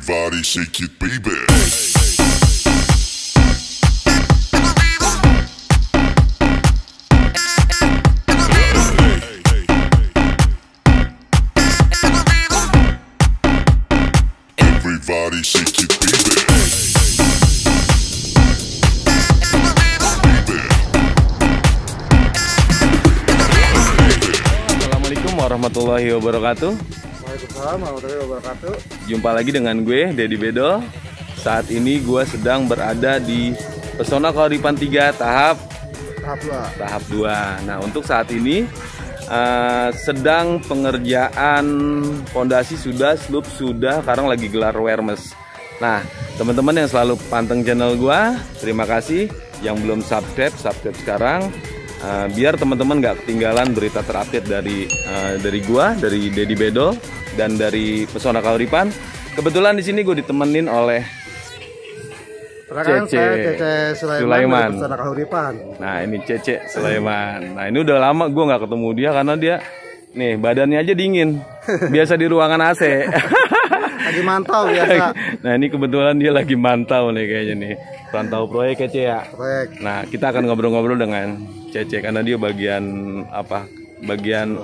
Everybody shake it, baby. Everybody shake it, baby. Assalamualaikum warahmatullahi wabarakatuh. Waalaikumsalam warahmatullahi wabarakatuh. Jumpa lagi dengan gue, Dedi Bedol. Saat ini gue sedang berada di Pesona Kauripan 3 tahap 2. Nah, untuk saat ini sedang pengerjaan fondasi sudah, sloop sudah, sekarang lagi gelar awareness. Nah, teman-teman yang selalu panteng channel gue, terima kasih. Yang belum subscribe sekarang. Biar teman-teman nggak ketinggalan berita terupdate dari gua, dari Dedi Bedol dan dari Pesona Kauripan. Kebetulan di sini gue ditemenin oleh Cece Sulaiman dari Pesona Kauripan. Nah, ini Cece Sulaiman. Nah, ini udah lama gue nggak ketemu dia karena dia nih badannya aja dingin. Biasa di ruangan AC. Lagi mantau biasa. Nah, ini kebetulan dia lagi mantau nih kayaknya nih. Rantau proyek Cece ya. Proyek. Nah, kita akan ngobrol-ngobrol dengan Cece karena dia bagian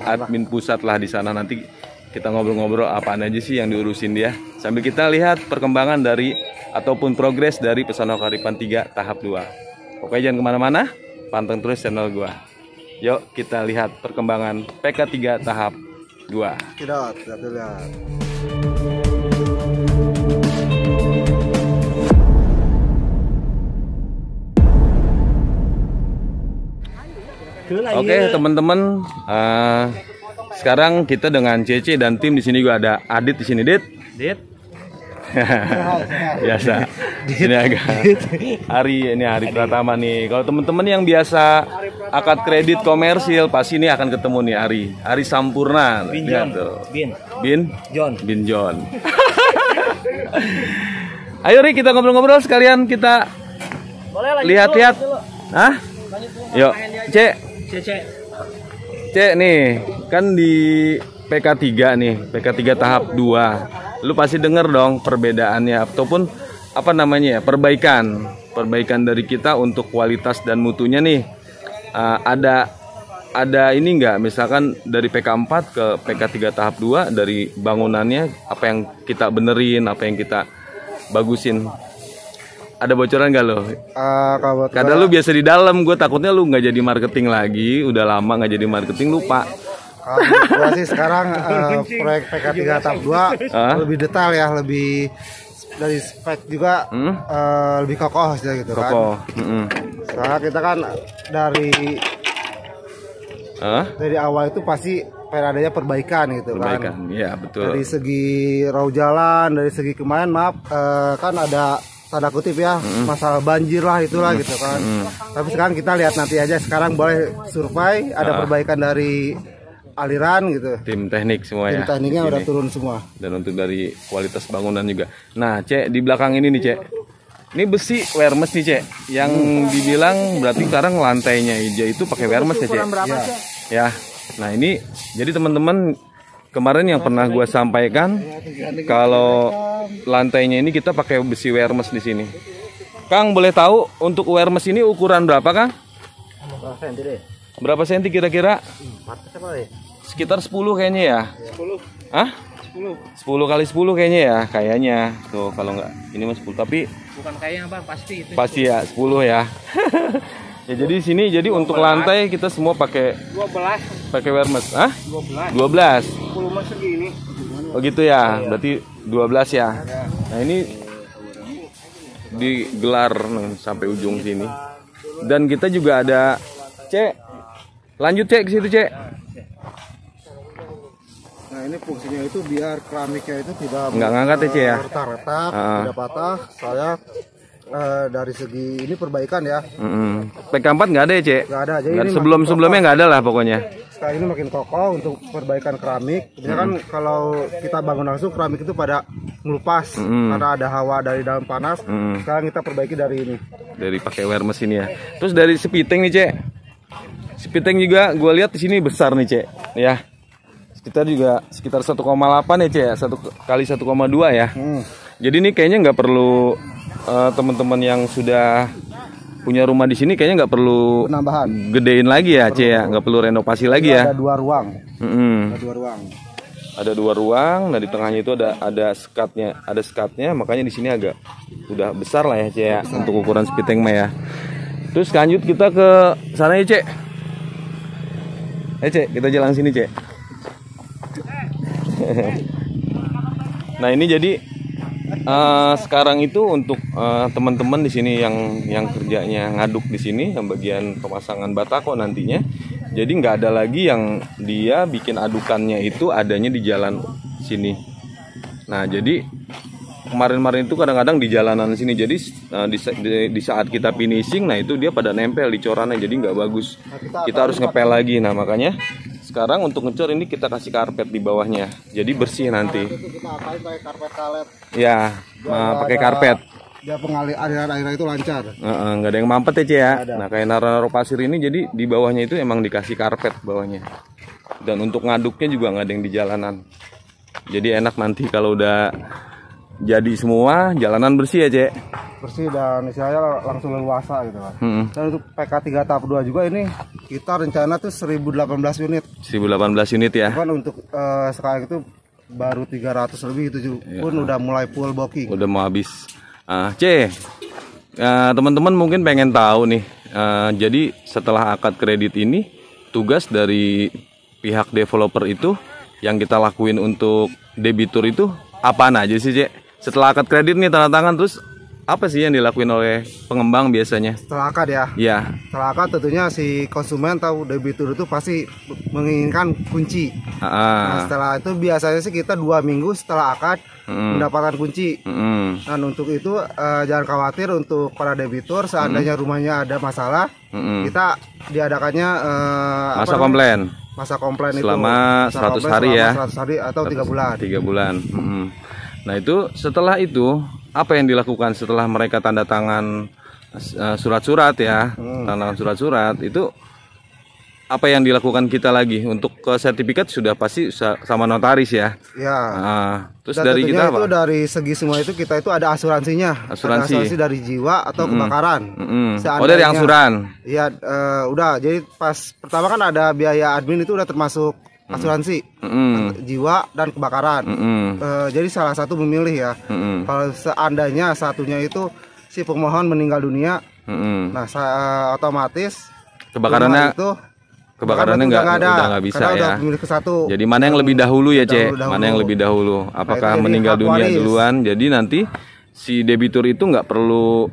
admin pusat lah di sana. Nanti kita ngobrol-ngobrol apaan aja sih yang diurusin dia. Sambil kita lihat perkembangan dari ataupun progres dari Pesona Kauripan 3 tahap 2. Pokoknya jangan kemana-mana, panteng terus channel gua. Yuk kita lihat perkembangan PK3 tahap 2. Tidak lihat. Oke teman-teman, sekarang kita dengan Cece dan tim di sini juga ada Adit di sini, Dit. Biasa. Ini agak hari Pratama nih. Kalau teman-teman yang biasa akad kredit komersil pasti ini akan ketemu nih Ari Sampurna. Bin John. Ayo Ri, kita ngobrol-ngobrol sekalian kita lihat-lihat. Hah? Yuk, Cek nih, kan di PK3 nih, PK3 tahap 2. Lu pasti denger dong perbedaannya ataupun apa namanya ya, perbaikan dari kita untuk kualitas dan mutunya nih. Ada ini enggak, misalkan dari PK4 ke PK3 tahap 2 dari bangunannya apa yang kita benerin, apa yang kita bagusin. Ada bocoran gak lo? Kadang lu biasa di dalam, gue takutnya lu nggak jadi marketing lagi, udah lama nggak jadi marketing, lupa. Gua sih sekarang proyek PK3 tahap 2 lebih detail ya, lebih dari spek juga lebih kokoh gitu kan. Soalnya kita kan dari awal itu pasti pengen adanya perbaikan gitu kan. Iya betul. Dari segi raw jalan, dari segi kemarin kan ada tanda kutip ya, masalah banjir lah itulah gitu kan. Tapi sekarang kita lihat nanti aja, sekarang boleh survei, ada perbaikan dari aliran gitu. Tim teknik semua ya. Tim tekniknya udah turun semua. Dan untuk dari kualitas bangunan juga. Nah, Cek, di belakang ini nih, Cek. Ini besi awareness nih, Cek. Yang dibilang berarti sekarang lantainya hijau itu pakai awareness ya, Cek. Ya. Nah, ini jadi teman-teman kemarin yang pernah gue sampaikan kalau lantainya ini kita pakai besi awareness di sini. Kang, boleh tahu untuk awareness ini ukuran berapa, Kang? Berapa senti kira-kira? Sekitar 10 kayaknya ya. 10. Hah? 10 kali 10 kayaknya ya, kayaknya. Tuh kalau nggak ini mah 10, tapi bukan kayaknya Bang, pasti itu. Pasti ya 10 ya. Ya jadi sini jadi 12. Untuk lantai kita semua pakai 12. Pakai awareness. Hah? 12. 10 mah segini. Oh gitu ya. Berarti 12 ya. Nah, ini digelar sampai ujung sini. Dan kita juga ada Cek. Lanjut Cek ke situ, Cek. Nah, ini fungsinya itu biar keramiknya itu tidak ngangkat ya, Cek ya. Retak-retak, tidak patah. Soalnya dari segi ini perbaikan ya. PK4 nggak ada ya, Cek? Nggak ada. Jadi ini sebelumnya nggak ada lah pokoknya. Sekarang ini makin kokoh untuk perbaikan keramik. Biasanya kan kalau kita bangun langsung keramik itu pada ngelupas karena ada hawa dari dalam panas. Sekarang kita perbaiki dari ini. Dari pakai awareness ini ya. Terus dari sepiting nih, Cek. Sepiting juga gue lihat di sini besar nih, Cek. Ya. Sekitar 1,8 ya, Cek. 1 kali 1,2 ya. Jadi ini kayaknya nggak perlu teman-teman yang sudah punya rumah di sini kayaknya nggak perlu Penambahan. gedein lagi ya, Ce ya, nggak perlu renovasi lagi ya. Ada 2 ruang. Mm-mm. Ada 2 ruang. Ada 2 ruang, nah di tengahnya itu ada skatnya, makanya di sini agak udah besar lah ya, Ce ya, untuk ukuran speed tank mah ya. Terus lanjut kita ke sana ya, Ce. Ce, kita jalan sini, Ce. Nah ini jadi sekarang itu untuk teman-teman di sini yang kerjanya ngaduk di sini, yang bagian pemasangan batako nantinya. Jadi nggak ada lagi yang dia bikin adukannya itu adanya di jalan sini. Nah jadi kemarin-kemarin itu kadang-kadang di jalanan sini. Jadi di saat kita finishing, nah itu dia pada nempel di corannya, jadi nggak bagus. Kita harus ngepel lagi. Nah makanya sekarang untuk ngecor ini kita kasih karpet di bawahnya, jadi bersih nanti. Itu kita apain pakai karpet karet. Ya, pakai karpet. Dia aliran air itu lancar. Nggak ada yang mampet ya, Ce ya. Nah kayak naro-naro pasir ini, jadi di bawahnya itu emang dikasih karpet bawahnya. Dan untuk ngaduknya juga nggak ada yang di jalanan. Jadi enak nanti kalau udah jadi semua, jalanan bersih ya, Ce. Bersih dan istilahnya langsung leluasa gitu kan. Dan untuk PK 3 tahap 2 juga ini kita rencana tuh 1018 unit. 1018 unit ya. Cuman untuk sekarang itu baru 300 lebih itu pun udah mulai full booking. Udah mau habis. Ce, teman-teman mungkin pengen tahu nih. Jadi setelah akad kredit ini, tugas dari pihak developer itu yang kita lakuin untuk debitur itu apaan aja sih, Ce? Setelah akad kredit nih tanda tangan, terus apa sih yang dilakuin oleh pengembang biasanya? Setelah akad ya. Iya. Setelah akad tentunya si konsumen tahu debitur itu pasti menginginkan kunci. Nah, setelah itu biasanya sih kita 2 minggu setelah akad mendapatkan kunci. Dan untuk itu jangan khawatir untuk para debitur, seandainya rumahnya ada masalah, kita diadakannya masa komplain. Masa komplain selama itu 100 hari ya. 100 hari atau 3 bulan. 3 bulan. Nah itu setelah itu apa yang dilakukan setelah mereka tanda tangan surat-surat ya, tanda tangan surat-surat itu apa yang dilakukan kita lagi untuk ke sertifikat sudah pasti sama notaris ya. Ya. Terus dari kita apa? Itu dari segi semua itu kita itu ada asuransinya. Asuransi. Ada asuransi dari jiwa atau kebakaran. Oh dari angsuran. Iya, udah. Jadi pas pertama kan ada biaya admin itu udah termasuk asuransi jiwa dan kebakaran. Jadi salah satu memilih ya. Kalau seandainya satunya itu si pemohon meninggal dunia, nah otomatis kebakarannya udah nggak bisa ya. Jadi mana yang lebih dahulu ya, Ce? Mana yang lebih dahulu? Apakah meninggal dunia duluan? Jadi nanti si debitur itu nggak perlu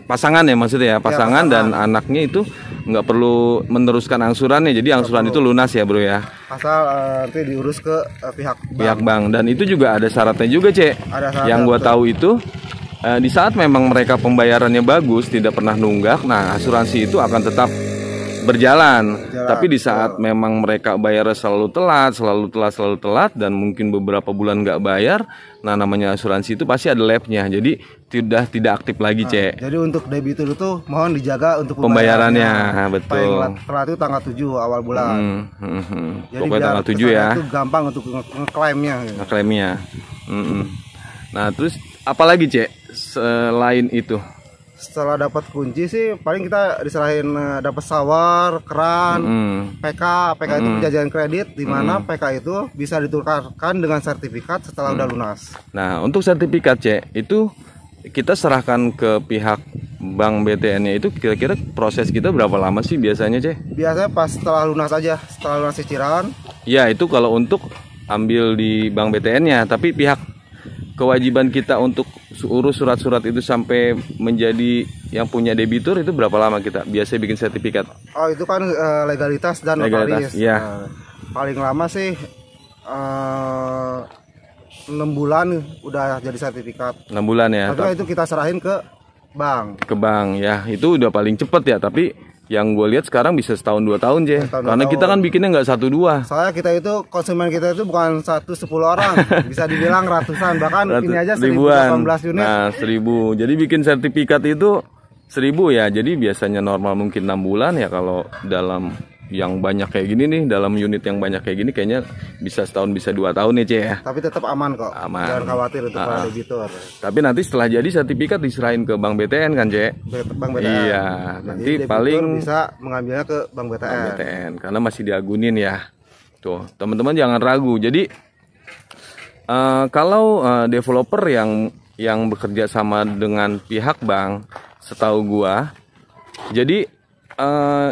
pasangan ya, maksudnya ya, pasangan dan anaknya itu nggak perlu meneruskan angsurannya. Jadi angsuran itu lunas ya, Bro ya. Asal nanti diurus ke pihak bank. Dan itu juga ada syaratnya juga, Ce. Yang gua tahu itu di saat memang mereka pembayarannya bagus, tidak pernah nunggak, nah asuransi itu akan tetap berjalan. Tapi di saat memang mereka bayar selalu telat dan mungkin beberapa bulan nggak bayar, nah namanya asuransi itu pasti ada lapnya, jadi tidak aktif lagi, Ce. Jadi untuk debitur itu mohon dijaga untuk pembayarannya. Betul. Paling telat itu tanggal 7 awal bulan. Jadi pokoknya tanggal 7 ya. Itu gampang untuk ngeklaimnya. Ngeklaimnya. Nah terus apalagi, Ce, selain itu? Setelah dapat kunci sih paling kita diserahin dapat shower, keran, PK itu penjajahan kredit, di mana PK itu bisa ditukarkan dengan sertifikat setelah udah lunas. Nah untuk sertifikat, Ce, itu kita serahkan ke pihak bank BTN-nya itu kira-kira proses kita berapa lama sih biasanya, Ce? Biasanya pas setelah lunas aja, setelah lunas cicilan. Ya itu kalau untuk ambil di bank BTN-nya, tapi pihak kewajiban kita untuk urus surat-surat itu sampai menjadi yang punya debitur itu berapa lama kita biasa bikin sertifikat? Oh itu kan legalitas dan notaris. Ya. Paling lama sih 6 bulan udah jadi sertifikat. 6 bulan ya. Tapi itu kita serahin ke bank. Ke bank ya, itu udah paling cepet ya. Tapi yang gue lihat sekarang bisa setahun 2 tahun, Ce. Karena kita kan bikinnya nggak 1-2. Soalnya kita itu konsumen kita itu bukan 1-10 orang, bisa dibilang ratusan, bahkan ini aja 1018 unit. Nah 1000. Jadi bikin sertifikat itu 1000 ya. Jadi biasanya normal mungkin 6 bulan ya, kalau dalam yang banyak kayak gini nih, dalam unit yang banyak kayak gini kayaknya bisa setahun bisa 2 tahun nih Cek ya. Tapi tetap aman kok. Aman. Jangan khawatir untuk para debitur. Tapi nanti setelah jadi sertifikat diserahin ke Bank BTN kan Cek? Bank BTN. Iya, nanti paling bisa mengambilnya ke Bank BTN. Bank BTN karena masih diagunin ya. Tuh, teman-teman jangan ragu. Jadi kalau developer yang bekerja sama dengan pihak bank, setahu gua, jadi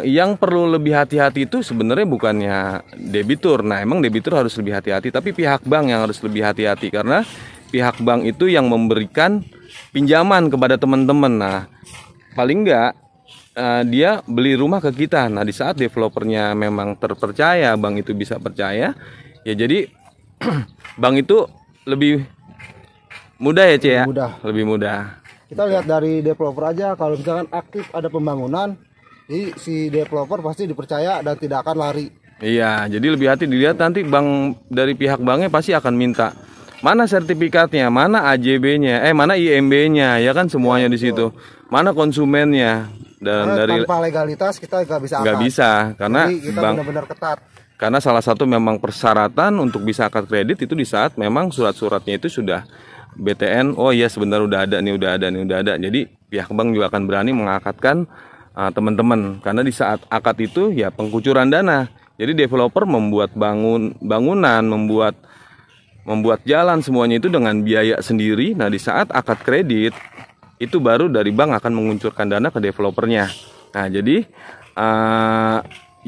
yang perlu lebih hati-hati itu sebenarnya bukannya debitur. Nah, emang debitur harus lebih hati-hati, tapi pihak bank yang harus lebih hati-hati karena pihak bank itu yang memberikan pinjaman kepada teman-teman. Nah, paling enggak dia beli rumah ke kita. Nah, di saat developernya memang terpercaya, bank itu bisa percaya, ya jadi bank itu lebih mudah ya, Cek ya? Lebih mudah. Kita lihat dari developer aja, kalau misalkan aktif ada pembangunan, jadi si developer pasti dipercaya dan tidak akan lari. Iya, jadi lebih hati dilihat nanti bank dari pihak banknya pasti akan minta mana sertifikatnya, mana AJB-nya, mana IMB-nya, ya kan semuanya di situ. Mana konsumennya dan dari tanpa legalitas kita nggak bisa. Nggak bisa karena jadi kita bank benar-benar ketat. Karena salah satu memang persyaratan untuk bisa akad kredit itu di saat memang surat-suratnya itu sudah BTN. Oh iya sebentar udah ada nih. Jadi pihak bank juga akan berani mengakadkan teman-teman karena di saat akad itu ya pengkucuran dana. Jadi developer membuat bangunan, membuat jalan semuanya itu dengan biaya sendiri. Nah, di saat akad kredit itu baru dari bank akan menguncurkan dana ke developernya. Nah, jadi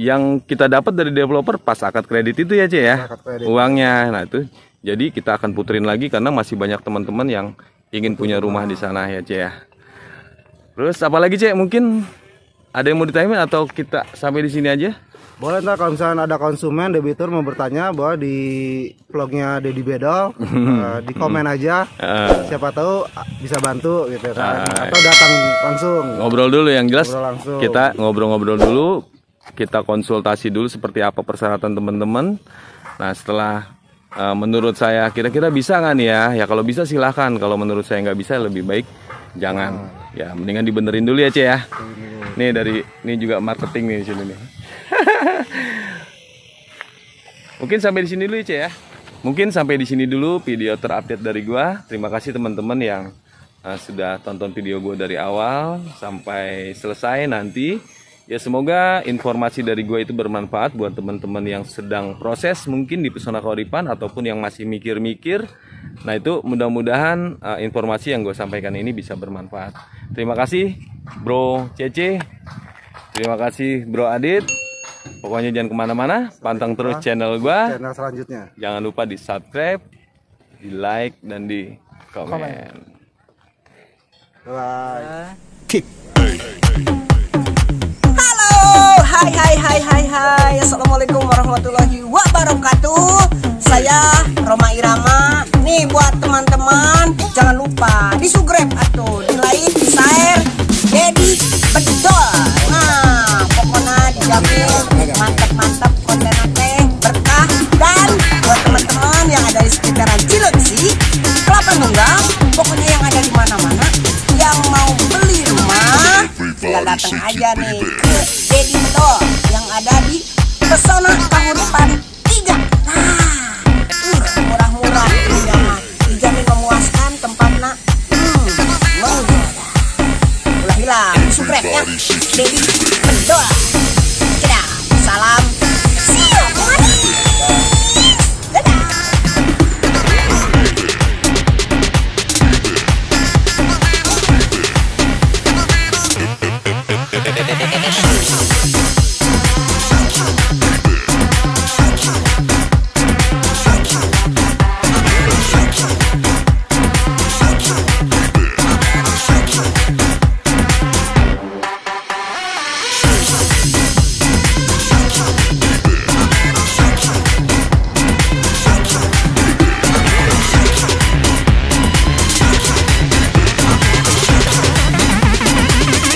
yang kita dapat dari developer pas akad kredit itu ya, Cek ya. Uangnya. Nah, itu jadi kita akan puterin lagi karena masih banyak teman-teman yang ingin punya rumah di sana ya, Cek ya. Terus apalagi, Cek? Mungkin ada yang mau ditanyain atau kita sampai di sini aja? Boleh ntar kalau misalnya ada konsumen debitur mau bertanya, bahwa di vlognya Dedi Bedol di komen aja, siapa tahu bisa bantu gitu kan, atau datang langsung ngobrol dulu. Yang jelas langsung. Kita ngobrol-ngobrol dulu, kita konsultasi dulu seperti apa persyaratan teman-teman. Nah, setelah menurut saya kira-kira bisa nggak nih ya kalau bisa silahkan, kalau menurut saya nggak bisa lebih baik jangan. Ya mendingan dibenerin dulu ya, Cek ya. Nih ini juga marketing nih di sini nih. Mungkin sampai di sini dulu, Cek ya. Mungkin sampai di sini dulu video terupdate dari gua. Terima kasih teman-teman yang sudah tonton video gua dari awal sampai selesai nanti. Ya semoga informasi dari gua itu bermanfaat buat teman-teman yang sedang proses mungkin di Pesona Kauripan ataupun yang masih mikir-mikir. Nah, itu mudah-mudahan informasi yang gue sampaikan ini bisa bermanfaat. Terima kasih Bro Cece. Terima kasih Bro Adit. Pokoknya jangan kemana-mana, pantang terus channel gua. Channel selanjutnya. Jangan lupa di subscribe, di like, dan di komen. Bye. Halo, hai. Assalamualaikum warahmatullahi wabarakatuh. Saya Roma Irama. Nih buat teman-teman, jangan lupa di subscribe atau di like, di share, Dedi Bedol. Nah, pokoknya dijamin mantap konten teh berkah. Dan buat teman-teman yang ada di sekitaran Cilengsi, Kelapa Nunggal, pokoknya yang ada di mana-mana, yang mau beli rumah, tinggal datang aja nih ke Dedi Bedol yang ada di Pesona Kauripan 3. Nah, murah-murah, dijamin memuaskan tempatnya. Ulah hilang, subscribe ya, Dedi Bedol. Dadah, salam siap mani. Dadah.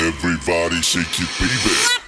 Everybody shake it, baby.